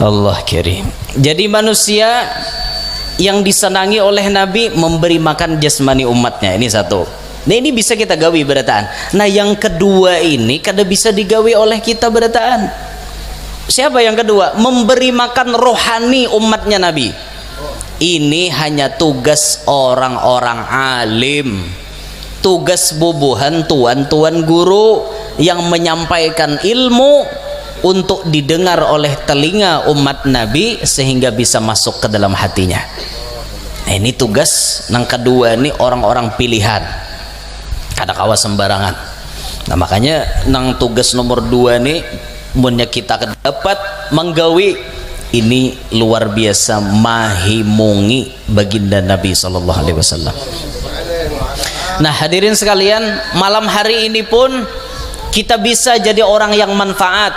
Allah kirim. Jadi manusia yang disenangi oleh Nabi memberi makan jasmani umatnya, ini satu. Nah ini bisa kita gawi berataan. Nah yang kedua ini kada bisa digawi oleh kita berataan. Siapa yang kedua? Memberi makan rohani umatnya Nabi. Ini hanya tugas orang-orang alim, tugas bubuhan tuan-tuan guru yang menyampaikan ilmu untuk didengar oleh telinga umat Nabi sehingga bisa masuk ke dalam hatinya. Nah ini tugas yang kedua, ini orang-orang pilihan, kada kawa sembarangan. Nah makanya nang tugas nomor 2 nih munnya kita dapat menggawi ini luar biasa mahimungi baginda Nabi sallallahu alaihi wasallam. Nah hadirin sekalian, malam hari ini pun kita bisa jadi orang yang manfaat,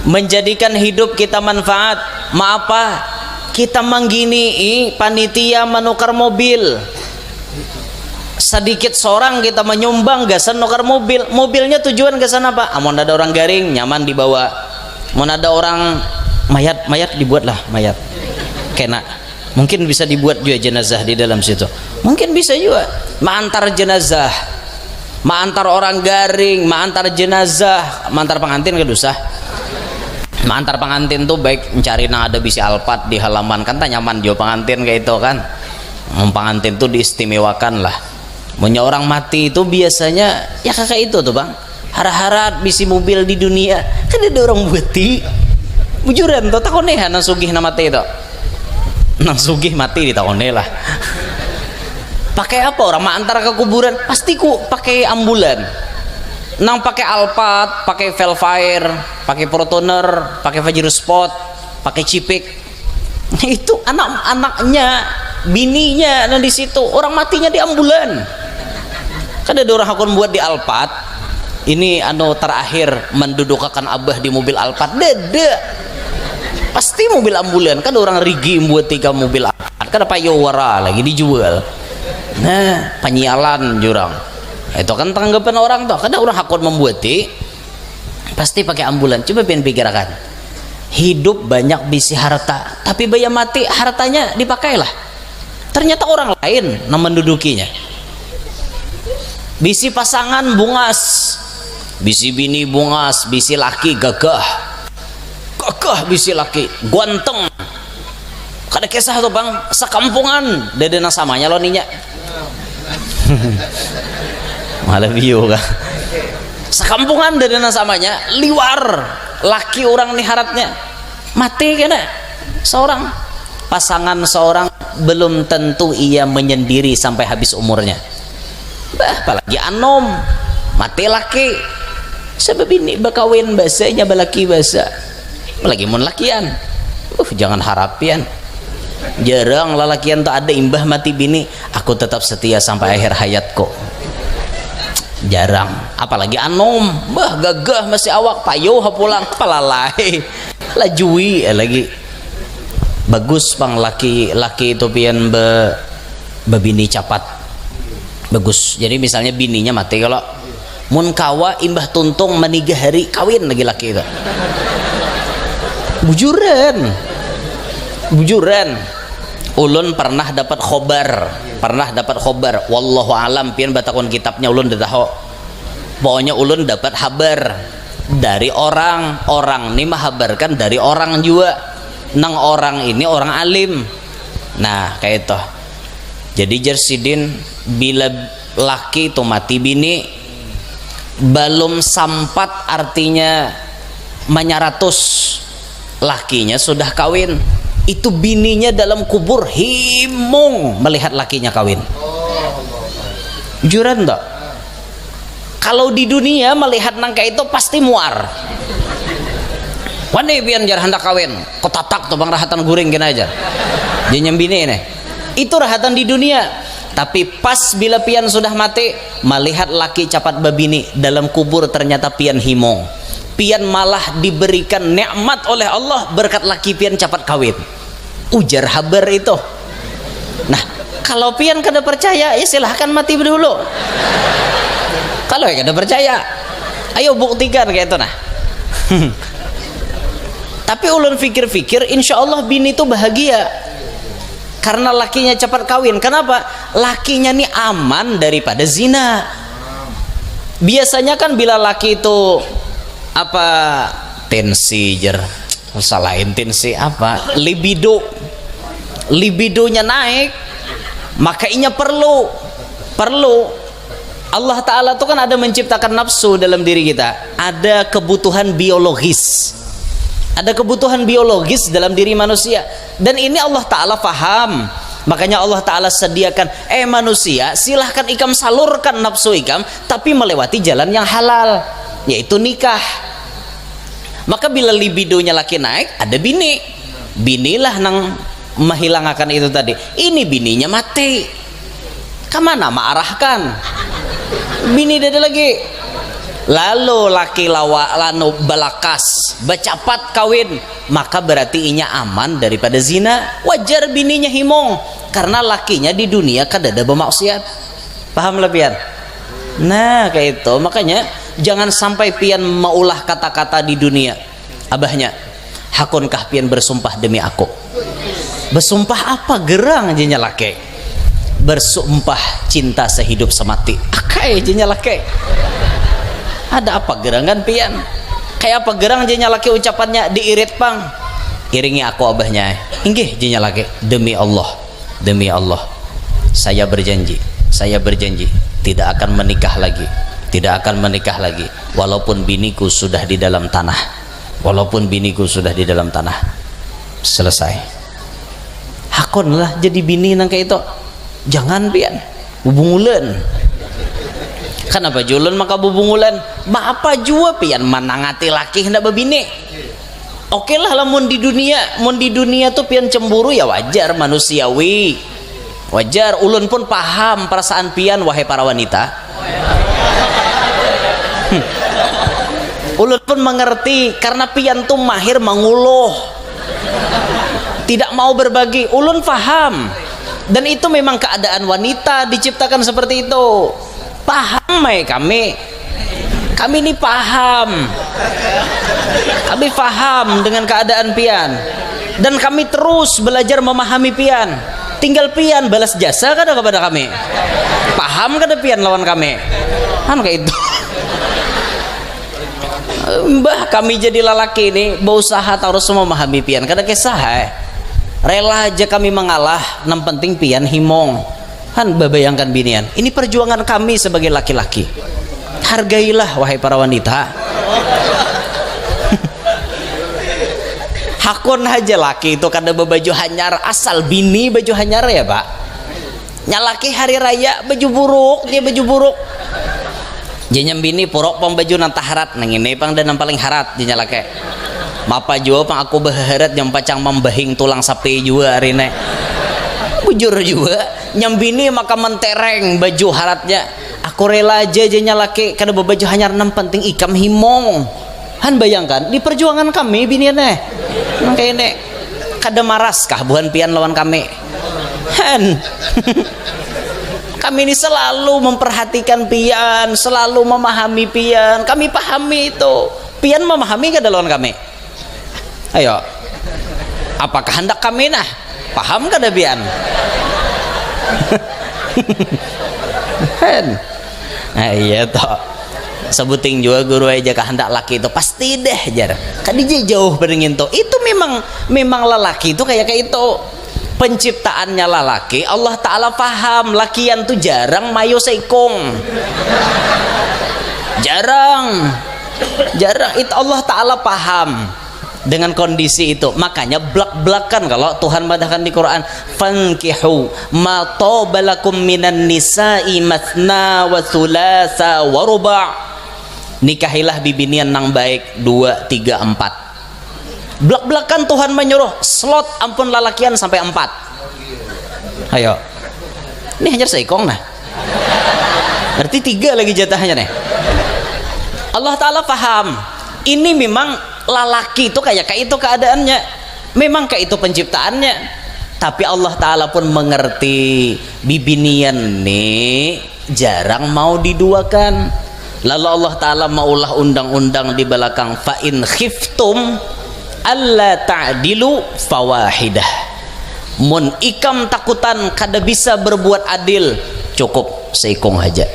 menjadikan hidup kita manfaat. Maapa kita manggini panitia menukar mobil, sedikit seorang kita menyumbang gasan nukar mobil. Mobilnya tujuan gasan apa? Mau ada orang garing nyaman dibawa, mau ada orang mayat dibuatlah mayat kena, mungkin bisa dibuat juga jenazah di dalam situ, mungkin bisa juga mengantar jenazah, mengantar orang garing, mengantar jenazah, mengantar pengantin ke dosa. Mengantar pengantin tuh baik mencari nang ada bisi alpat di halaman kan, tak nyaman juga pengantin kayak itu kan. Pengantin tuh diistimewakan lah. Punya orang mati itu biasanya ya kakak itu tuh bang, harap-harap bisi mobil di dunia kan ada orang buati bujuran tuh takonehan nang sugih na mati itu, nang sugih mati di takone lah. Pakai apa orang mengantar ke kuburan? Pasti ku pakai ambulan, nang pakai alpat, pakai velfire, pakai protoner, pakai fajir spot, pakai cipik. Itu anak-anaknya, bininya nah di situ, orang matinya di ambulan. Kan ada orang hakun buat di alpat. Ini terakhir mendudukakan abah di mobil alpat. Dede. Pasti mobil ambulan kan orang rigi buat 3 mobil alpat. Kan apa yowara lagi dijual. Nah, penyialan jurang. Itu kan tanggapan orang tuh. Kadang orang hakun membuati pasti pakai ambulan. Coba pengen pikirkan, hidup banyak bisi harta, tapi bayar mati hartanya dipakailah. Ternyata orang lain yang mendudukinya. Bisi pasangan bungas, bisi bini bungas, bisi laki gagah bisi laki ganteng. Kada kisah tuh bang, sekampungan dedena samanya lo ninya. Malah bio kah? Sekampungan dedena samanya liwar, laki orang nih haratnya mati kena seorang pasangan seorang, belum tentu ia menyendiri sampai habis umurnya. Apalagi anom mati laki, sebab ini bakawin basanya balaki basa, apalagi mun lakian. Jangan harapian, jarang lalakian tak ada imbah mati bini aku tetap setia sampai akhir hayatku, jarang. Apalagi anom gagah masih awak payuh pulang palalai lajui lagi bagus bang laki itu pian bebini capat bagus. Jadi misalnya bininya mati, kalau mun kawa imbah tuntung menigah hari kawin lagi laki itu bujuran. Ulun pernah dapat khobar wallahu alam pian batakon kitabnya ulun dah tahu. Pokoknya ulun dapat habar dari orang ini menghabarkan dari orang juga, nang orang ini orang alim. Nah kayak itu. Jadi jersidin bila laki itu mati bini belum sampat, artinya menyaratus lakinya sudah kawin, itu bininya dalam kubur himung melihat lakinya kawin. Juran tak? Kalau di dunia melihat nangka itu pasti muar. Wani biar jar hendak kawin, kotatak tuh bang rahatan guring kena aja. Dia nyembini nih. Itu rahatan di dunia. Tapi pas bila pian sudah mati, melihat laki capat babini dalam kubur ternyata pian himong. Pian malah diberikan nikmat oleh Allah berkat laki pian capat kawin. Ujar habar itu. Nah, kalau pian kada percaya, ya silahkan mati dulu. Kalau ya kada percaya, ayo buktikan kayak itu nah. Tapi ulun fikir-fikir, insya Allah bini itu bahagia karena lakinya cepat kawin. Kenapa? Lakinya nih aman daripada zina. Biasanya kan bila laki itu apa, tensi salahin tensi apa, libidonya naik, makanya perlu Allah Ta'ala tuh kan ada menciptakan nafsu dalam diri kita, ada kebutuhan biologis, dalam diri manusia, dan ini Allah Ta'ala faham. Makanya Allah Ta'ala sediakan, manusia silahkan ikam salurkan nafsu ikam, tapi melewati jalan yang halal, yaitu nikah. Maka bila libidonya laki naik, ada binilah nang menghilangkan itu tadi. Ini bininya mati, kemana arahkan bini ada lagi. Lalu laki lanu balakas bacapat kawin, maka berarti inya aman daripada zina. Wajar bininya himong karena lakinya di dunia kadada bermaksiat. Paham lah pian? Nah kayak itu. Makanya jangan sampai pian maulah kata-kata di dunia. Abahnya, hakunkah pian bersumpah demi aku? Bersumpah apa gerang jenya laki? Bersumpah cinta sehidup semati. Akai jenya laki. Ada apa gerangan pian? Kayak apa gerang jenya laki ucapannya diirit pang. Iringi aku abahnya. Inggih jenya laki. Demi Allah, saya berjanji tidak akan menikah lagi, walaupun biniku sudah di dalam tanah. Selesai. Hakonlah jadi bini nang kayak itu. Jangan pian hubungulan. Kenapa julen maka bubungulan? Ma apa jua pian manangati laki hendak berbini. Oke lah lamun di dunia tuh pian cemburu ya wajar, manusiawi. Wajar, ulun pun paham perasaan pian wahai para wanita. Ulun pun mengerti karena pian tuh mahir menguluh. Tidak mau berbagi, ulun paham. Dan itu memang keadaan wanita diciptakan seperti itu. Paham kami ini paham. Kami paham dengan keadaan pian, dan kami terus belajar memahami pian. Tinggal pian balas jasa kada kepada kami. Paham kada pian lawan kami? Kan kayak itu. Mbah kami jadi lelaki ini berusaha terus memahami pian. Kada kisah rela aja kami mengalah. Yang penting pian himong. Han bayangkan binian, ini perjuangan kami sebagai laki-laki. Hargailah wahai para wanita. Hakun aja laki itu kada baju hanyar, asal bini baju hanyar ya pak. Nyalaki hari raya baju buruk, dia baju buruk. Jenya bini purok pang baju nang taharat, nang ini pang dan paling harat dia nyalaki. Mapa jua pang aku berharat yang pacang membahing tulang sapi jua hari ini. Bujur juga nyambini maka mentereng baju haratnya. Aku rela aja laki kada baju hanyar, nam penting ikam himong. Han bayangkan di perjuangan kami biniannya kayak ini kada maras kah buhan pian lawan kami. Han kami ini selalu memperhatikan pian, selalu memahami pian. Kami pahami itu. Pian memahami kada lawan kami? Ayo, apakah hendak kami nah paham kada pian? Iya toh, sebuting juga guru aja kehendak laki itu pasti deh jar kan dia jauh beringin tuh. Itu memang lelaki itu kayak itu penciptaannya. Lelaki Allah Ta'ala paham lakian tuh jarang mayo seikong, jarang itu Allah Ta'ala paham dengan kondisi itu. Makanya belak-belakan kalau Tuhan madahkan di Quran, fankihu ma tabalakum minan nisa'i mathna wa thulatha wa ruba'. Nikahilah bibinian nang baik 2, 3, 4. Belak-belakan Tuhan menyuruh slot ampun lalakian sampai 4. Ayo, ini hanya seikong nah, berarti 3 lagi jatahnya nih. Allah Ta'ala paham ini memang lelaki itu kayak itu keadaannya, memang kayak itu penciptaannya. Tapi Allah Ta'ala pun mengerti bibinian nih jarang mau diduakan. Lalu Allah Ta'ala maulah undang-undang di belakang, fa in khiftum alla ta'dilu fawahidah. Mun ikam takutan kada bisa berbuat adil, cukup seikong aja.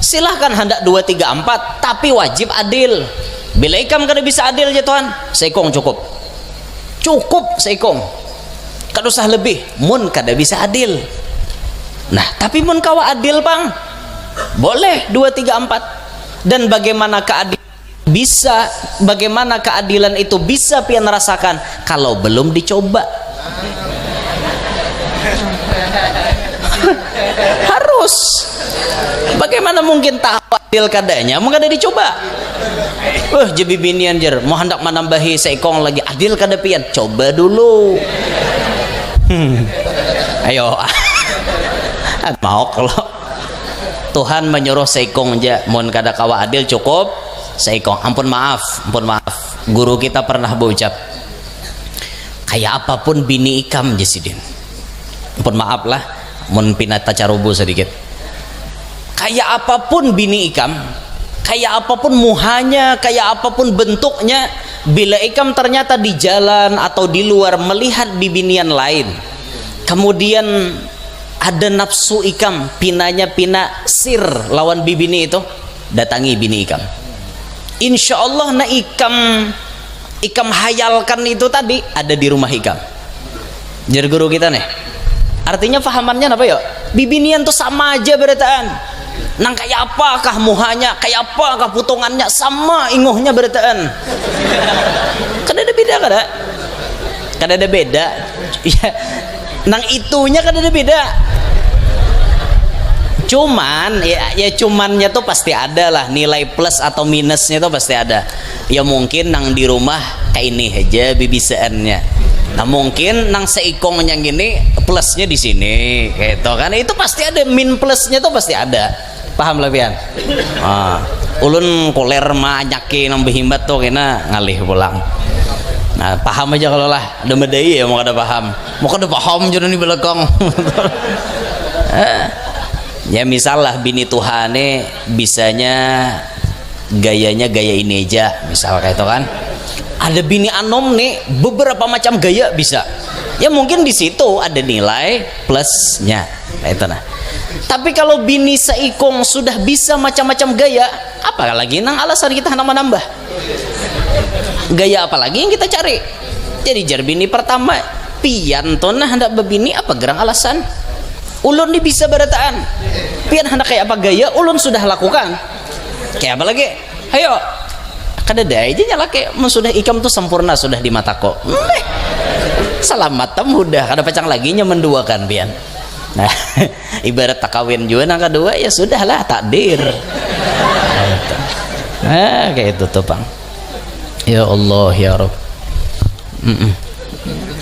Silahkan hendak 2, 3, 4, tapi wajib adil. Bila ikam kada bisa adil ya Tuhan, seikong cukup. Cukup seikong. Kada usah lebih. Mun kada bisa adil. Nah, tapi mun kawa adil bang, boleh 2, 3, 4. Dan bagaimana keadilan itu bisa pian rasakan kalau belum dicoba. Harus. Bagaimana mungkin tahu adil kadanya mau kada dicoba. Jadi binian jer mau hendak menambahi seikong lagi adil kada pian, coba dulu. Ayo. Mau kalau Tuhan menyuruh seikong aja, mau kada kawa adil cukup seikong. Ampun maaf. Guru kita pernah berucap, kayak apapun bini ikam Jasidin. Ampun maaf lah, mun pinata carubu sedikit. Kayak apapun bini ikam, kayak apapun muhanya, kayak apapun bentuknya, bila ikam ternyata di jalan atau di luar melihat bibinian lain, kemudian ada nafsu ikam, pinanya pina sir lawan bibini itu, datangi bini ikam. Insya Allah na ikam hayalkan itu tadi ada di rumah ikam. Jadi guru kita nih, artinya fahamannya apa ya? Bibinian tuh sama aja berataan. Nang kayak apakah muhanya, kayak apakah putungannya, sama ingohnya berataan. Kan ada beda kada? Kan ada beda. Ya, nang itunya kan ada beda. Cuman ya cumannya tuh pasti ada lah, nilai plus atau minusnya tuh pasti ada. Ya mungkin nang di rumah kayak ini aja bibisaannya. Nah mungkin nang seikongnya gini plusnya di sini gitu kan, itu pasti ada, min plusnya tuh pasti ada. Paham lah pian? Ulun kuler mah nyaki nambah himbat tuh kena ngalih pulang. Nah paham aja kalau lah ada medai ya, mau kada paham jadi nih belakang. Ya misal lah bini Tuhane bisanya gayanya gaya ini aja, misal kayak itu kan. Ada bini anom nih beberapa macam gaya bisa, ya mungkin di situ ada nilai plusnya itu. Nah tapi kalau bini seikong sudah bisa macam-macam gaya, apalagi nang alasan kita nambah gaya, apalagi yang kita cari. Jadi jar bini pertama pian tuh nah hendak bebini apa gerang alasan ulun nih bisa berataan, pian hendak kayak apa gaya ulun sudah lakukan, kayak apa lagi ayo kada ada aja nyala kayak sudah ikam tuh sempurna sudah di mataku. Selamat mudah kada pacang lagi menduakan pian. Nah ibarat tak kawin juga nang kedua ya sudahlah takdir. Nah kayak itu tuh bang. Ya Allah ya Rabb.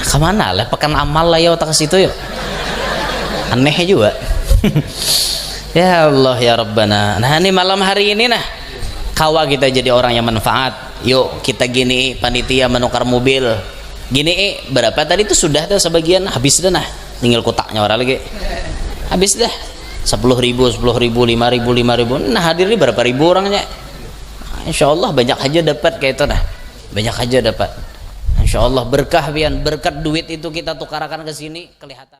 Kemana lah pekan amal lah ya otak situ yuk. Aneh juga. Ya Allah ya Rabbana. Nah ini malam hari ini nah kawa kita jadi orang yang manfaat. Yuk kita gini panitia menukar mobil gini berapa tadi itu sudah tuh sebagian habis dah, nah tinggal kotaknya orang lagi habis dah 10.000 5.000 5.000 nah hadir berapa ribu orangnya. Insya Allah banyak aja dapat kayak itu, nah banyak aja dapat. Insya Allah berkah pian, berkat duit itu kita tukarakan ke sini kelihatan.